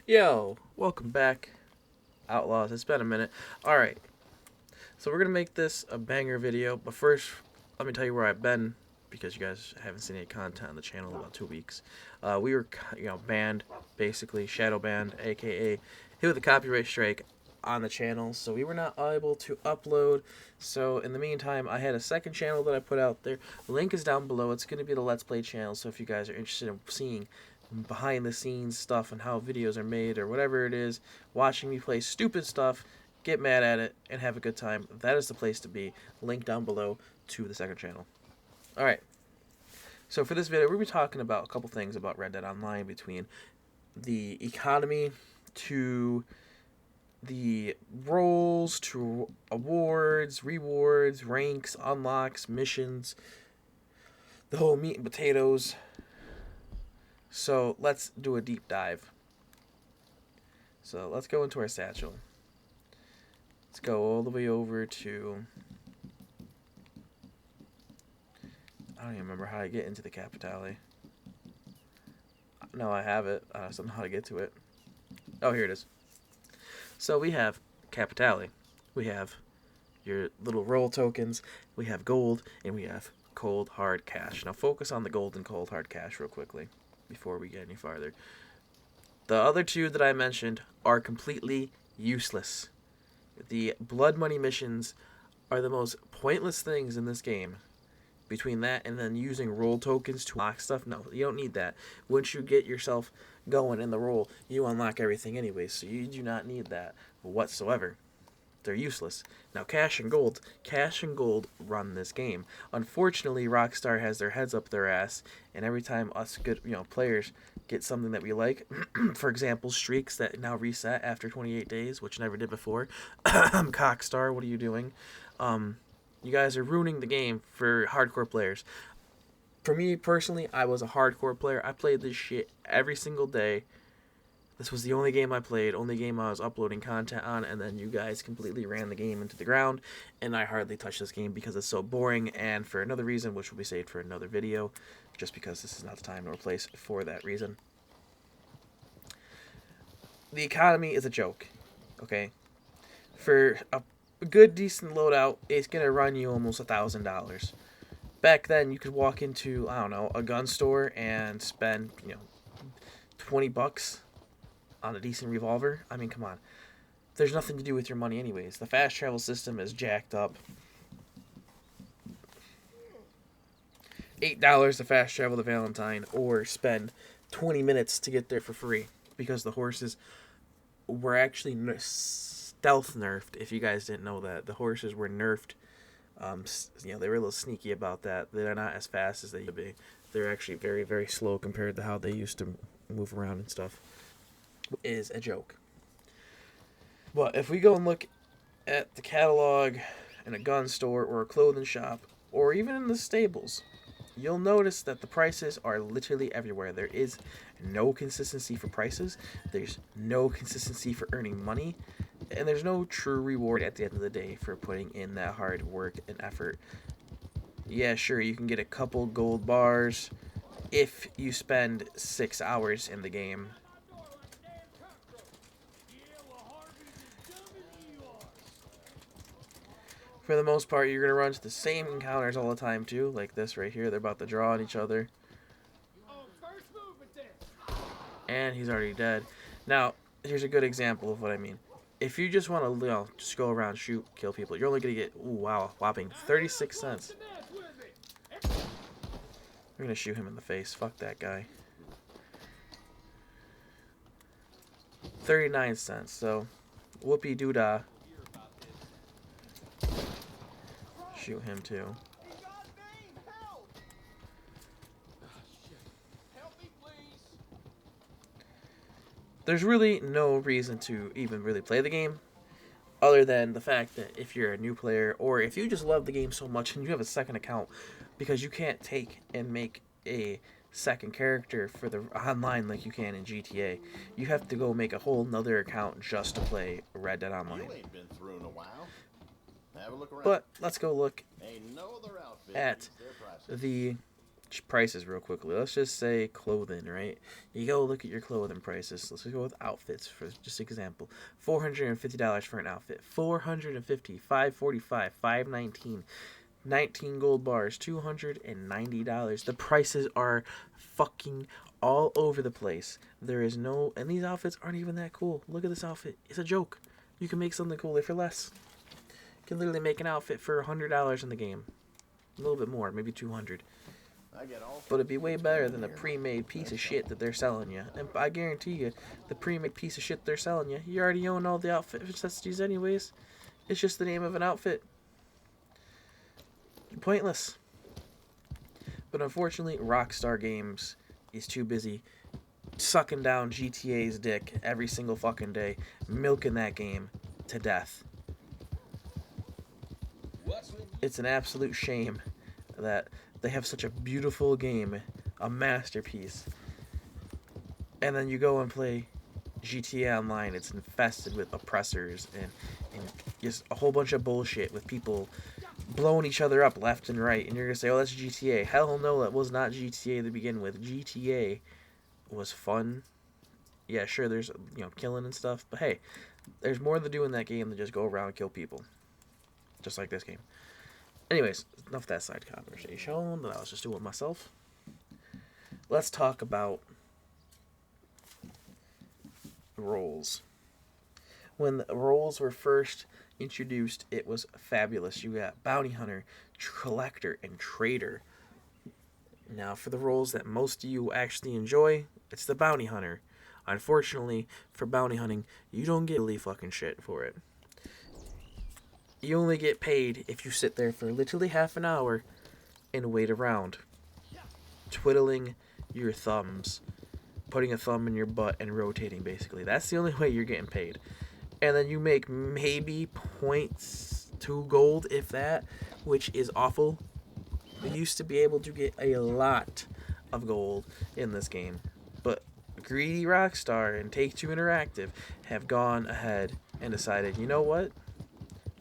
Yo, welcome back, Outlaws. It's been a minute. Alright, so we're going to make this a banger video, but first, let me tell you where I've been, because you guys haven't seen any content on the channel in about 2 weeks. We were, banned, basically, shadow banned, aka hit with a copyright strike on the channel, so we were not able to upload. So in the meantime, I had a second channel that I put out there. The link is down below. It's going to be the Let's Play channel, so if you guys are interested in seeing behind the scenes stuff and how videos are made or whatever it is, watching me play stupid stuff, get mad at it, and have a good time, that is the place to be. Link down below to the second channel. Alright, so for this video, we'll be talking about a couple things about Red Dead Online, between the economy to the roles to awards, rewards, ranks, unlocks, missions, the whole meat and potatoes. So let's do a deep dive. So let's go into our satchel. Let's go all the way over to... I don't even remember how to get into the Capitale. No, I have it. I just don't know how to get to it. Oh, here it is. So we have Capitale. We have your little roll tokens. We have gold. And we have cold hard cash. Now focus on the gold and cold hard cash real quickly before we get any farther. The other two that I mentioned are completely useless. The blood money missions are the most pointless things in this game. Between that and then using roll tokens to unlock stuff, no, you don't need that. Once you get yourself going in the roll, you unlock everything anyway, so you do not need that whatsoever. They're useless. Now, cash and gold run this game. Unfortunately, Rockstar has their heads up their ass, and every time us good, players get something that we like, for example, streaks that now reset after 28 days, which never did before. Cockstar, what are you doing? You guys are ruining the game for hardcore players. For me personally, I was a hardcore player. I played this shit every single day. This was the only game I played, only game I was uploading content on, and then you guys completely ran the game into the ground, and I hardly touched this game because it's so boring, and for another reason, which will be saved for another video, just because this is not the time nor place for that reason. The economy is a joke, okay? For a good, decent loadout, it's going to run you almost $1,000. Back then, you could walk into, I don't know, a gun store and spend, 20 bucks on a decent revolver. I mean, come on. There's nothing to do with your money anyways. The fast travel system is jacked up. $8 to fast travel to Valentine, or spend 20 minutes to get there for free, because the horses were actually stealth nerfed. If you guys didn't know that, the horses were nerfed. They were a little sneaky about that. They're not as fast as they used to be. They're actually very, very slow compared to how they used to move around and stuff. Is a joke. But if we go and look at the catalog in a gun store or a clothing shop, or even in the stables, you'll notice that the prices are literally everywhere. There is no consistency for prices. There's no consistency for earning money. And there's no true reward at the end of the day for putting in that hard work and effort. Yeah, sure, you can get a couple gold bars if you spend 6 hours in the game. For the most part, you're going to run into the same encounters all the time, too. Like this right here. They're about to draw on each other. And he's already dead. Now, here's a good example of what I mean. If you just want to, just go around, shoot, kill people, you're only going to get, whopping 36 cents. We're going to shoot him in the face. Fuck that guy. 39 cents. So, whoopee-doo-dah. Shoot him too. There's really no reason to even really play the game, other than the fact that if you're a new player, or if you just love the game so much and you have a second account, because you can't take and make a second character for the online like you can in GTA. You have to go make a whole nother account just to play Red Dead Online. You ain't been through in a while. Have a look around. But let's go look at the prices real quickly. Let's just say clothing, right? You go look at your clothing prices. Let's go with outfits for just example. $450 for an outfit. $450, $545, $519, 19 gold bars, $290. The prices are fucking all over the place. There is no, and these outfits aren't even that cool. Look at this outfit. It's a joke. You can make something cooler for less. You can literally make an outfit for $100 in the game. A little bit more, maybe 200. But it'd be way better than a pre-made piece of shit that they're selling you. And I guarantee you, the pre-made piece of shit they're selling you, you already own all the outfit necessities anyways. It's just the name of an outfit. Pointless. But unfortunately, Rockstar Games is too busy sucking down GTA's dick every single fucking day, milking that game to death. It's an absolute shame that they have such a beautiful game, a masterpiece, and then you go and play GTA Online. It's infested with oppressors and just a whole bunch of bullshit with people blowing each other up left and right, and you're gonna say, oh, that's GTA. Hell no, that was not GTA to begin with. GTA was fun. Yeah, sure, there's, killing and stuff, but hey, there's more to do in that game than just go around and kill people. Just like this game. Anyways, enough of that side conversation that I was just doing myself. Let's talk about roles. When the roles were first introduced, it was fabulous. You got bounty hunter, collector, and trader. Now, for the roles that most of you actually enjoy, it's the bounty hunter. Unfortunately, for bounty hunting, you don't get really fucking shit for it. You only get paid if you sit there for literally half an hour and wait around, twiddling your thumbs, putting a thumb in your butt and rotating, basically. That's the only way you're getting paid. And then you make maybe 0.2 gold, if that, which is awful. You used to be able to get a lot of gold in this game, but greedy Rockstar and Take-Two Interactive have gone ahead and decided, you know what?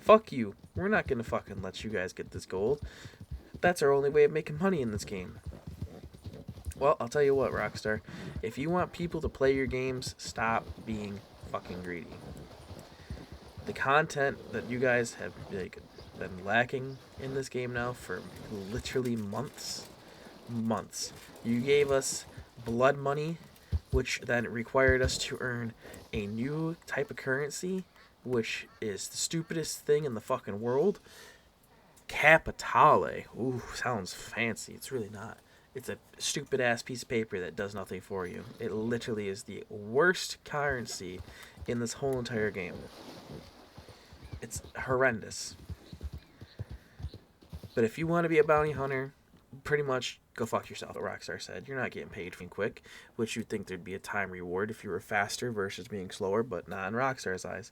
Fuck you. We're not going to fucking let you guys get this gold. That's our only way of making money in this game. Well, I'll tell you what, Rockstar. If you want people to play your games, stop being fucking greedy. The content that you guys have been lacking in this game now for literally months. You gave us blood money, which then required us to earn a new type of currency, which is the stupidest thing in the fucking world. Capitale. Ooh, sounds fancy. It's really not. It's a stupid ass piece of paper that does nothing for you. It literally is the worst currency in this whole entire game. It's horrendous. But if you want to be a bounty hunter, pretty much go fuck yourself, what Rockstar said. You're not getting paid quick, which you'd think there'd be a time reward if you were faster versus being slower, but not in Rockstar's eyes.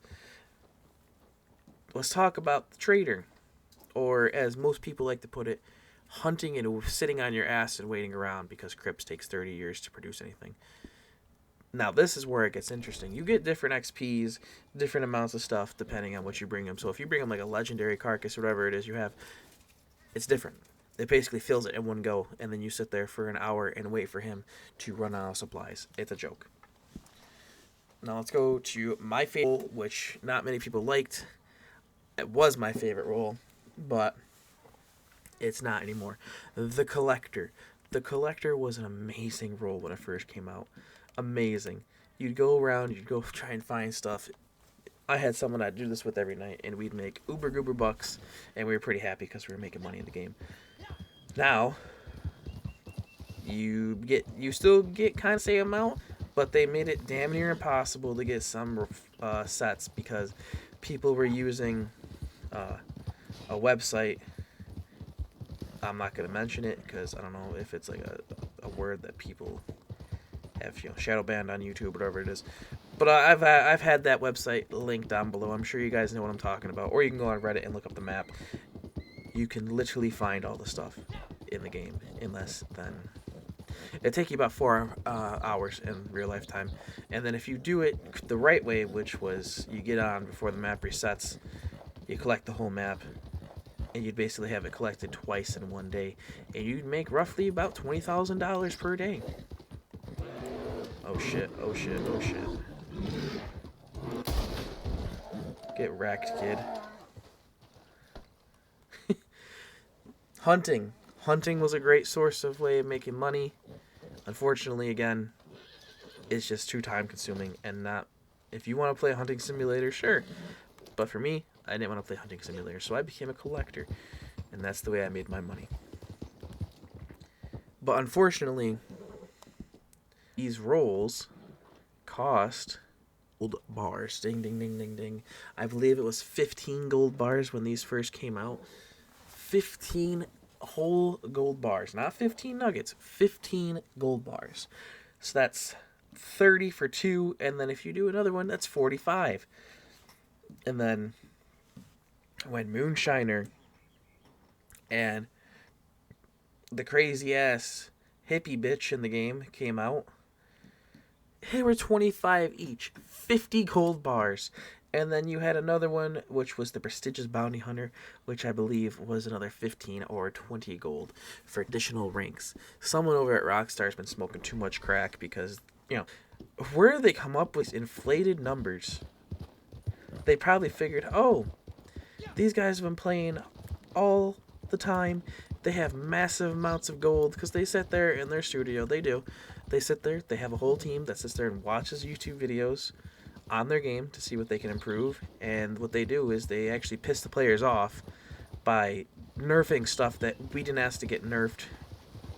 Let's talk about the trader, or as most people like to put it, hunting and sitting on your ass and waiting around because Crips takes 30 years to produce anything. Now, this is where it gets interesting. You get different XPs, different amounts of stuff, depending on what you bring them. So if you bring them like a legendary carcass or whatever it is you have, it's different. It basically fills it in one go, and then you sit there for an hour and wait for him to run out of supplies. It's a joke. Now let's go to my favorite, which not many people liked. It was my favorite role, but it's not anymore. The Collector. The Collector was an amazing role when it first came out. Amazing. You'd go around, you'd go try and find stuff. I had someone I'd do this with every night, and we'd make uber goober bucks, and we were pretty happy because we were making money in the game. Now, you still get kind of the same amount, but they made it damn near impossible to get some sets because people were using a website. I'm not going to mention it because I don't know if it's like a word that people have shadow banned on YouTube, whatever it is. But I've had that website linked down below. I'm sure you guys know what I'm talking about. Or you can go on Reddit and look up the map. You can literally find all the stuff in the game in less than... It'd take you about 4 hours in real life time. And then if you do it the right way, which was you get on before the map resets, you collect the whole map, and you'd basically have it collected twice in one day, and you'd make roughly about $20,000 per day. Oh shit, oh shit, oh shit. Get wrecked, kid. Hunting. Hunting was a great source of way of making money. Unfortunately, again, it's just too time consuming and not... If you want to play a hunting simulator, sure. But for me, I didn't want to play hunting simulator, so I became a collector. And that's the way I made my money. But unfortunately, these roles cost gold bars. Ding, ding, ding, ding, ding. I believe it was 15 gold bars when these first came out. 15 whole gold bars. Not 15 nuggets. 15 gold bars. So that's 30 for 2. And then if you do another one, that's 45. And then when Moonshiner and the crazy ass hippie bitch in the game came out, they were 25 each, 50 gold bars. And then you had another one, which was the prestigious bounty hunter, which I believe was another 15 or 20 gold for additional ranks. Someone over at Rockstar's been smoking too much crack because, you know, where they come up with inflated numbers. They probably figured, oh, these guys have been playing all the time. They have massive amounts of gold because they sit there in their studio. They do. They sit there. They have a whole team that sits there and watches YouTube videos on their game to see what they can improve. And what they do is they actually piss the players off by nerfing stuff that we didn't ask to get nerfed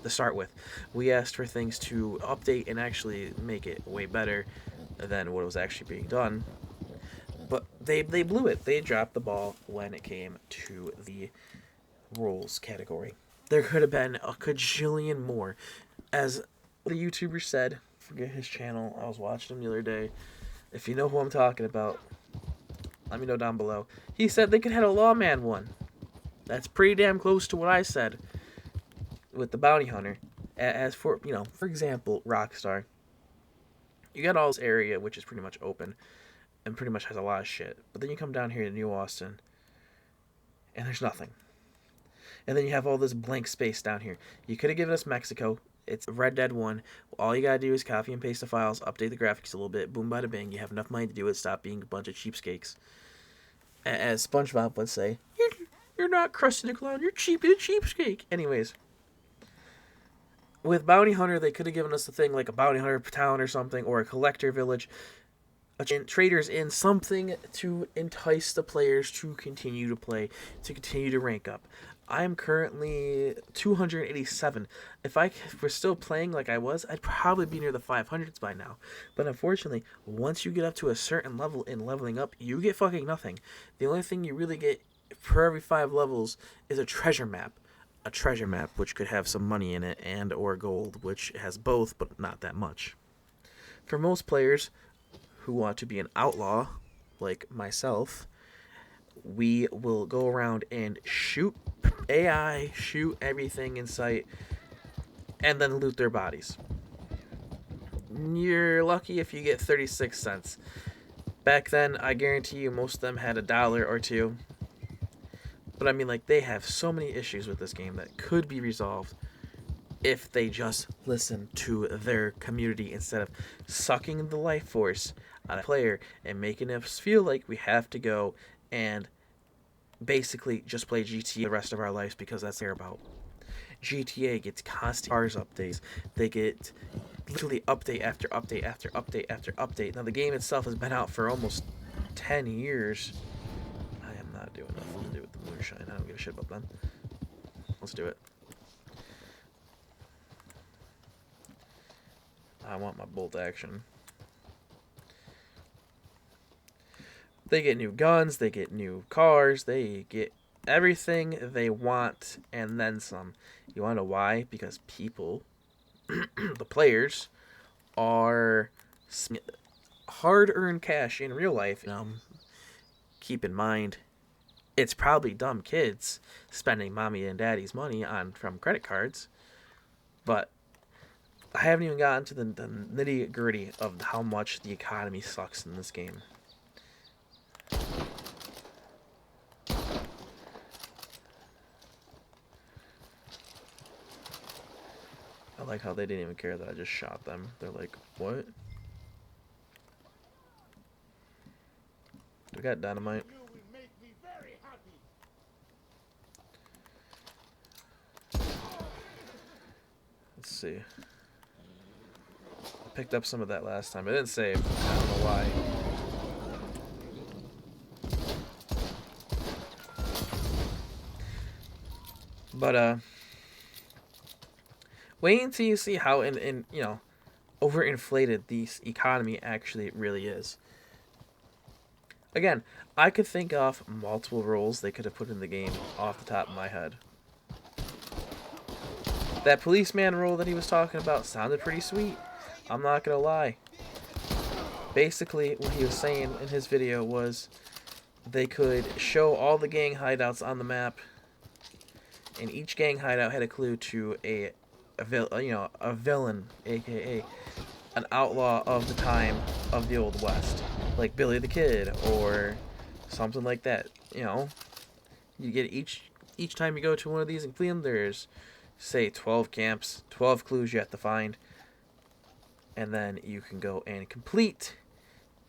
to start with. We asked for things to update and actually make it way better than what was actually being done. But they blew it. They dropped the ball when it came to the roles category. There could have been a cajillion more. As the YouTuber said, forget his channel, I was watching him the other day. If you know who I'm talking about, let me know down below. He said they could have had a lawman one. That's pretty damn close to what I said with the bounty hunter. As for, you know, for example, Rockstar. You got all this area, which is pretty much open, and pretty much has a lot of shit. But then you come down here to New Austin, and there's nothing. And then you have all this blank space down here. You could have given us Mexico. It's Red Dead 1. All you gotta do is copy and paste the files, update the graphics a little bit, boom, bada bing. You have enough money to do it. Stop being a bunch of cheapskates. As SpongeBob would say, you're not Krusty the Clown, you're cheap as a cheapskate. Anyways, with Bounty Hunter, they could have given us a thing like a Bounty Hunter town or something, or a collector village. Traders in something to entice the players to continue to play, to continue to rank up. I'm currently 287. If I were still playing like I was, I'd probably be near the 500s by now. But unfortunately, once you get up to a certain level in leveling up, you get fucking nothing. The only thing you really get for every 5 levels is a treasure map. A treasure map, which could have some money in it, and or gold, which has both, but not that much. For most players who want to be an outlaw, like myself, we will go around and shoot AI, shoot everything in sight, and then loot their bodies. You're lucky if you get 36 cents. Back then, I guarantee you most of them had $1 or $2. But I mean, like, they have so many issues with this game that could be resolved if they just listen to their community instead of sucking the life force out of the player and making us feel like we have to go and basically just play GTA the rest of our lives because that's what they're about. GTA gets constant cars updates. They get literally update after update after update after update. Now the game itself has been out for almost 10 years. I am not doing nothing to do with the moonshine. I don't give a shit about them. Let's do it. I want my bolt action. They get new guns, they get new cars, they get everything they want and then some. You want to know why? Because people, the players, are hard-earned cash in real life. Keep in mind, it's probably dumb kids spending mommy and daddy's money from credit cards, but I haven't even gotten to the nitty-gritty of how much the economy sucks in this game. like how they didn't even care that I just shot them. They're like, what? We got dynamite. Let's see. I picked up some of that last time. I didn't save. I don't know why. But wait until you see how overinflated this economy actually really is. Again, I could think of multiple roles they could have put in the game off the top of my head. That policeman role that he was talking about sounded pretty sweet. I'm not gonna lie. Basically, what he was saying in his video was they could show all the gang hideouts on the map, and each gang hideout had a clue to a villain, aka an outlaw of the time of the Old West, like Billy the Kid or something like that. You get each time you go to one of these and clean them, there's say 12 camps, 12 clues you have to find, and then you can go and complete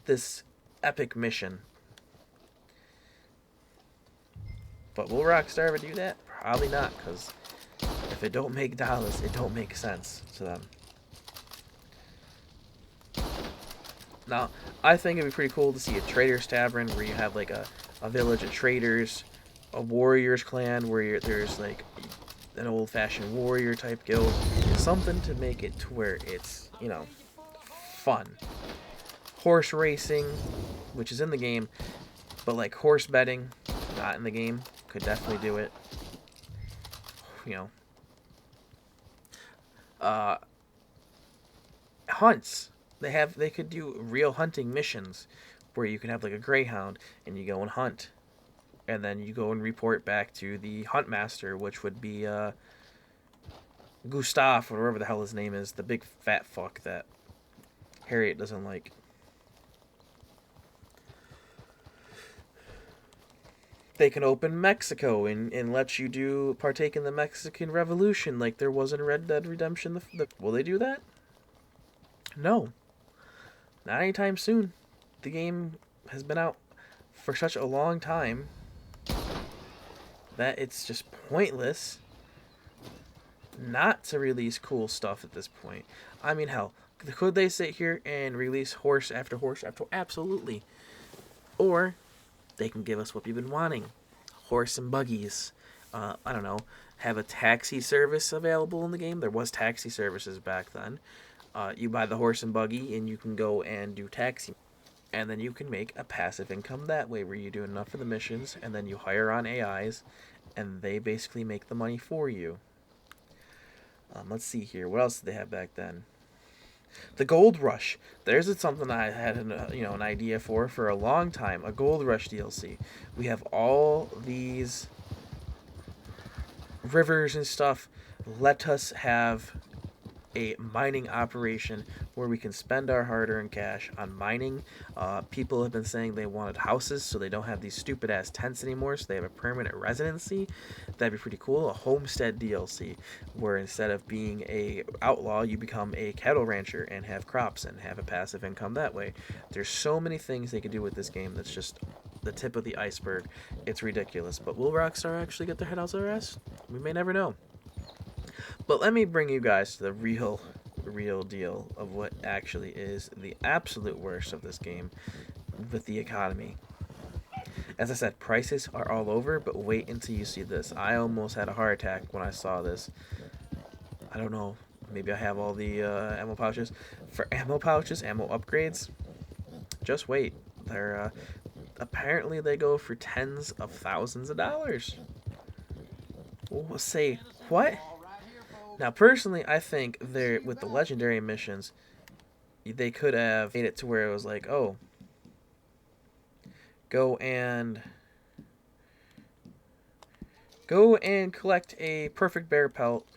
this epic mission. But will Rockstar ever do that? Probably not, because if it don't make dollars, it don't make sense to them. Now, I think it'd be pretty cool to see a Traders Tavern where you have like a village of traders, a warriors clan where there's like an old-fashioned warrior type guild, something to make it to where it's, fun. Horse racing, which is in the game, but like horse betting, not in the game, could definitely do it. Hunts. They could do real hunting missions where you can have like a greyhound and you go and hunt. And then you go and report back to the hunt master, which would be Gustav, or whatever the hell his name is, the big fat fuck that Harriet doesn't like. They can open Mexico and let you partake in the Mexican Revolution like there was in Red Dead Redemption. Will they do that? No. Not anytime soon. The game has been out for such a long time that it's just pointless not to release cool stuff at this point. I mean, hell, could they sit here and release horse after horse after? Absolutely. Or they can give us what we've been wanting. Horse and buggies. I don't know. Have a taxi service available in the game. There was taxi services back then. You buy the horse and buggy and you can go and do taxi. And then you can make a passive income that way where you do enough of the missions and then you hire on AIs and they basically make the money for you. Let's see here. What else did they have back then? The Gold Rush. There's something I had an idea for a long time. A Gold Rush DLC. We have all these rivers and stuff. Let us have a mining operation where we can spend our hard-earned cash on mining. People have been saying they wanted houses so they don't have these stupid-ass tents anymore, so they have a permanent residency. That'd be pretty cool. A homestead DLC where instead of being a outlaw, you become a cattle rancher and have crops and have a passive income that way. There's so many things they could do with this game that's just the tip of the iceberg. It's ridiculous. But will Rockstar actually get their head out their ass? We may never know. But let me bring you guys to the real deal of what actually is the absolute worst of this game with the economy. As I said, prices are all over, but wait until you see this. I almost had a heart attack when I saw this. I don't know. Maybe I have all the ammo pouches. For ammo pouches, ammo upgrades, just wait. They're apparently they go for tens of thousands of dollars. We'll say, what? Now, personally, I think with the legendary missions, they could have made it to where it was like, oh, go and collect a perfect bear pelt,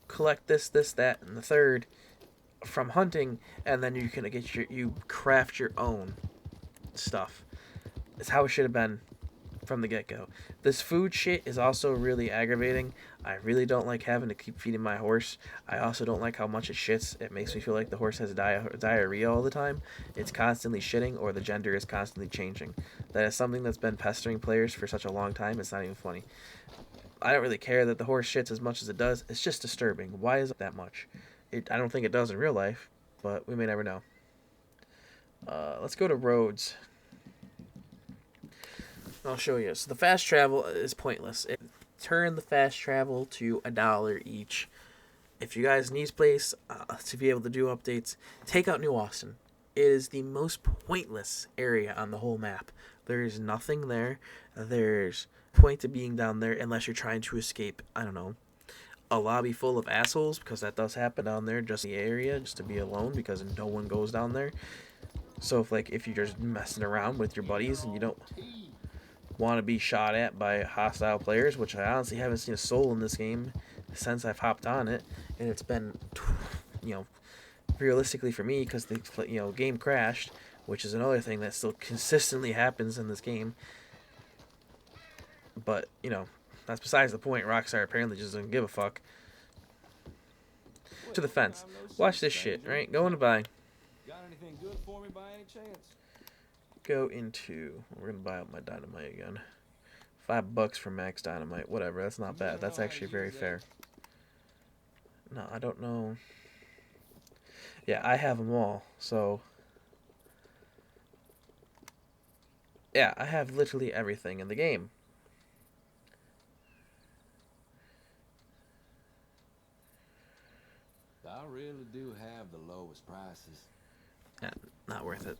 collect this, that, and the third from hunting, and then you can you craft your own stuff. It's how it should have been. from the get-go. This food shit is also really aggravating. I really don't like having to keep feeding my horse. I also don't like how much it shits. It makes me feel like the horse has diarrhea all the time. It's constantly shitting, or the gender is constantly changing. That is something that's been pestering players for such a long time, it's not even funny. I don't really care that the horse shits as much as it does. It's just disturbing. Why is it that much? I don't think it does in real life, but we may never know. Let's go to roads. I'll show you. So the fast travel is pointless. Turn the fast travel to $1 each. If you guys need place to be able to do updates, take out New Austin. It is the most pointless area on the whole map. There is nothing there. There's point to being down there unless you're trying to escape, I don't know, a lobby full of assholes, because that does happen down there, just the area, just to be alone, because no one goes down there. So if you're just messing around with your buddies and you don't want to be shot at by hostile players, which I honestly haven't seen a soul in this game since I've hopped on it, and it's been, realistically for me, because the game crashed, which is another thing that still consistently happens in this game. But that's besides the point. Rockstar apparently just doesn't give a fuck. To the fence. Watch this shit, right? Going to buy. Got anything good for me by any chance? Go into. We're gonna buy up my dynamite again. $5 for max dynamite. Whatever. That's not bad. That's actually very fair. No, I don't know. Yeah, I have them all. So. Yeah, I have literally everything in the game. I really do have the lowest prices. Yeah, not worth it.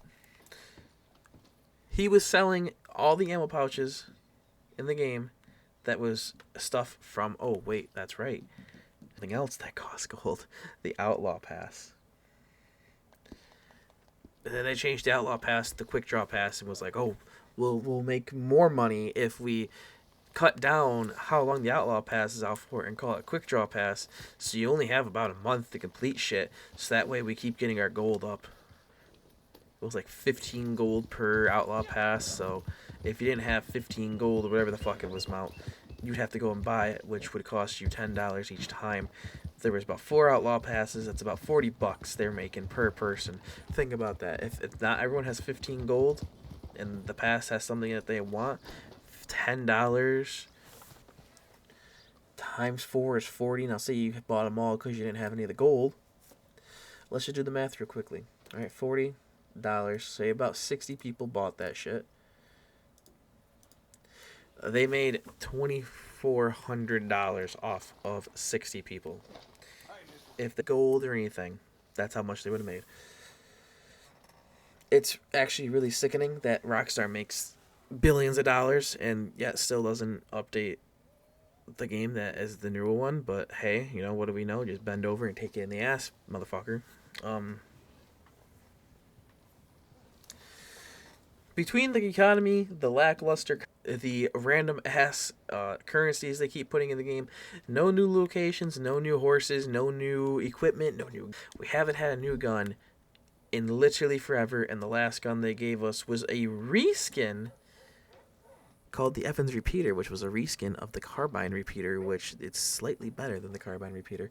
He was selling all the ammo pouches in the game that was stuff from... Oh, wait, that's right. Something else that costs gold. The Outlaw Pass. And then they changed the Outlaw Pass to Quick Draw Pass and was like, oh, we'll make more money if we cut down how long the Outlaw Pass is out for and call it Quick Draw Pass, so you only have about a month to complete shit, so that way we keep getting our gold up. It was like 15 gold per Outlaw Pass, so if you didn't have 15 gold or whatever the fuck it was amount, you'd have to go and buy it, which would cost you $10 each time. There was about 4 Outlaw Passes. That's about $40 they're making per person. Think about that. If not everyone has 15 gold and the pass has something that they want, $10 times 4 is 40. Now say you bought them all because you didn't have any of the gold. Let's just do the math real quickly. Alright, $40. Say about 60 people bought that shit. They made $2,400 off of 60 people. If the gold or anything, that's how much they would have made. It's actually really sickening that Rockstar makes billions of dollars and yet still doesn't update the game that is the newer one. But hey, what do we know? Just bend over and take it in the ass, motherfucker. Between the economy, the lackluster, the random ass currencies they keep putting in the game, no new locations, no new horses, no new equipment, we haven't had a new gun in literally forever, and the last gun they gave us was a reskin called the Evans Repeater, which was a reskin of the Carbine Repeater, which it's slightly better than the Carbine Repeater.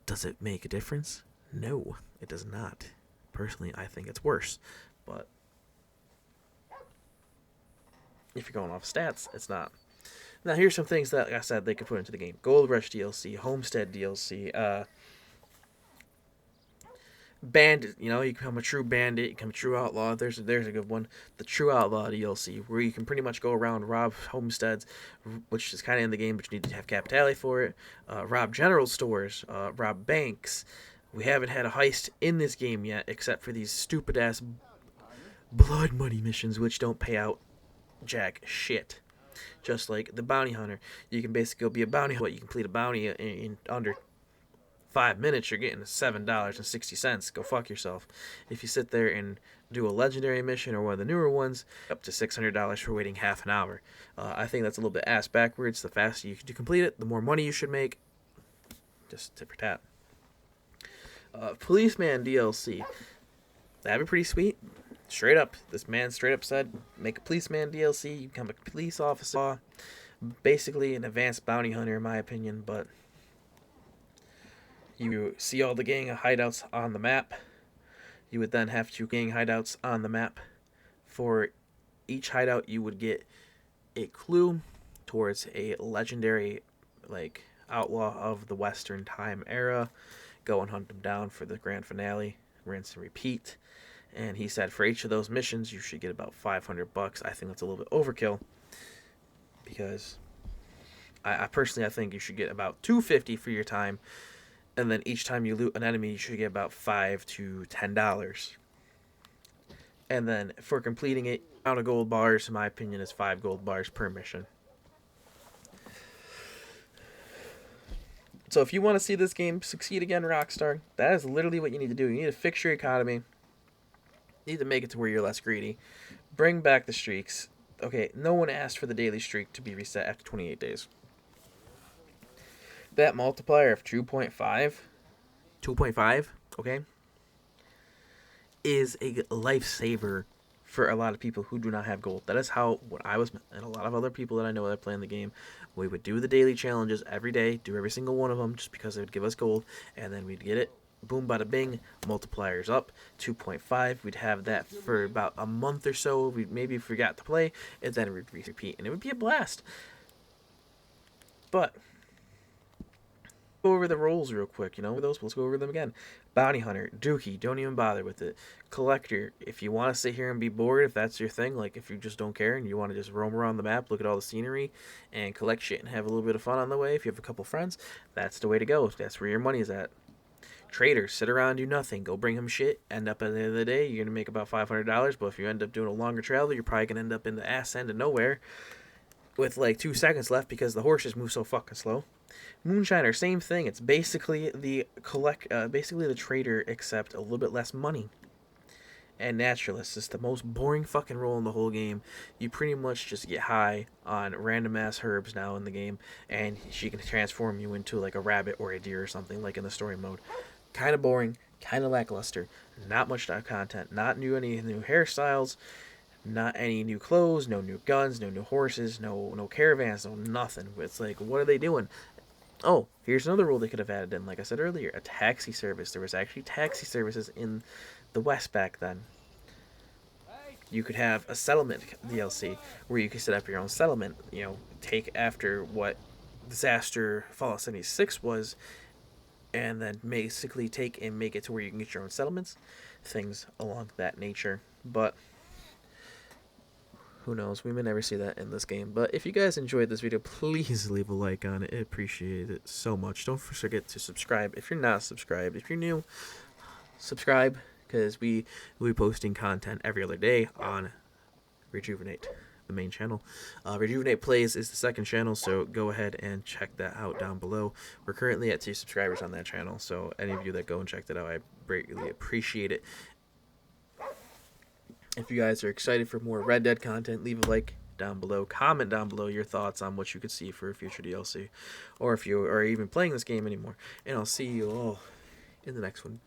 Does it make a difference? No, it does not. Personally, I think it's worse, but if you're going off stats, it's not. Now, here's some things that, like I said, they could put into the game. Gold Rush DLC, Homestead DLC, Bandit, you become a true bandit, you become a true outlaw. There's a good one. The True Outlaw DLC, where you can pretty much go around, rob homesteads, which is kind of in the game, but you need to have Capitale for it. Rob general stores, rob banks. We haven't had a heist in this game yet, except for these stupid-ass blood money missions, which don't pay out jack shit. Just like the bounty hunter, you can basically go be a bounty hunter. You complete a bounty in under 5 minutes, you're getting $7.60. Go fuck yourself. If you sit there and do a legendary mission or one of the newer ones, up to $600 for waiting half an hour. I think that's a little bit ass backwards. The faster you complete it, the more money you should make. Just tip for tat. Policeman DLC. That'd be pretty sweet. Straight up, this man straight up said, make a Policeman DLC, you become a police officer. Basically an advanced bounty hunter in my opinion, but you see all the gang hideouts on the map. You would then have 2 gang hideouts on the map. For each hideout, you would get a clue towards a legendary, like, outlaw of the Western time era. Go and hunt them down for the grand finale. Rinse and repeat. And he said for each of those missions, you should get about $500. I think that's a little bit overkill, because I personally, I think you should get about $250 for your time, and then each time you loot an enemy, you should get about $5 to $10. And then for completing it, amount of gold bars, in my opinion, is 5 gold bars per mission. So if you want to see this game succeed again, Rockstar, that is literally what you need to do. You need to fix your economy. You need to make it to where you're less greedy. Bring back the streaks. Okay, no one asked for the daily streak to be reset after 28 days. That multiplier of 2.5, okay, is a lifesaver for a lot of people who do not have gold. That is how, what I was, and a lot of other people that I know that play in the game, we would do the daily challenges every day, do every single one of them, just because it would give us gold, and then we'd get it, boom, bada bing, multipliers up, 2.5, we'd have that for about a month or so, we'd maybe forgot to play, and then we'd repeat, and it would be a blast. But go over the roles real quick, let's go over them again. Bounty Hunter, Dookie, don't even bother with it. Collector, if you want to sit here and be bored, if that's your thing, like if you just don't care and you want to just roam around the map, look at all the scenery, and collect shit and have a little bit of fun on the way, if you have a couple friends, that's the way to go. That's where your money is at. Trader, sit around, do nothing, go bring him shit, end up at the end of the day, you're going to make about $500, but if you end up doing a longer travel, you're probably going to end up in the ass end of nowhere with like 2 seconds left because the horses move so fucking slow. Moonshiner, same thing. It's basically the trader, except a little bit less money. And Naturalist is the most boring fucking role in the whole game. You pretty much just get high on random ass herbs now in the game, and she can transform you into like a rabbit or a deer or something, like in the story mode. Kind of boring, kind of lackluster. Not much content. Not any new hairstyles. Not any new clothes. No new guns. No new horses. No caravans. No nothing. It's like, what are they doing? Oh, here's another rule they could have added in. Like I said earlier, a taxi service. There was actually taxi services in the West back then. You could have a settlement DLC where you could set up your own settlement. Take after what Disaster Fallout 76 was, and then basically take and make it to where you can get your own settlements. Things along that nature. But who knows? We may never see that in this game. But if you guys enjoyed this video, please leave a like on it. I appreciate it so much. Don't forget to subscribe if you're not subscribed. If you're new, subscribe, because we'll be posting content every other day on Rejuvenate, the main channel. Rejuvenate Plays is the second channel, so go ahead and check that out down below. We're currently at 2 subscribers on that channel, so any of you that go and check that out, I greatly appreciate it. If you guys are excited for more Red Dead content, leave a like down below. Comment down below your thoughts on what you could see for a future DLC, or if you are even playing this game anymore. And I'll see you all in the next one.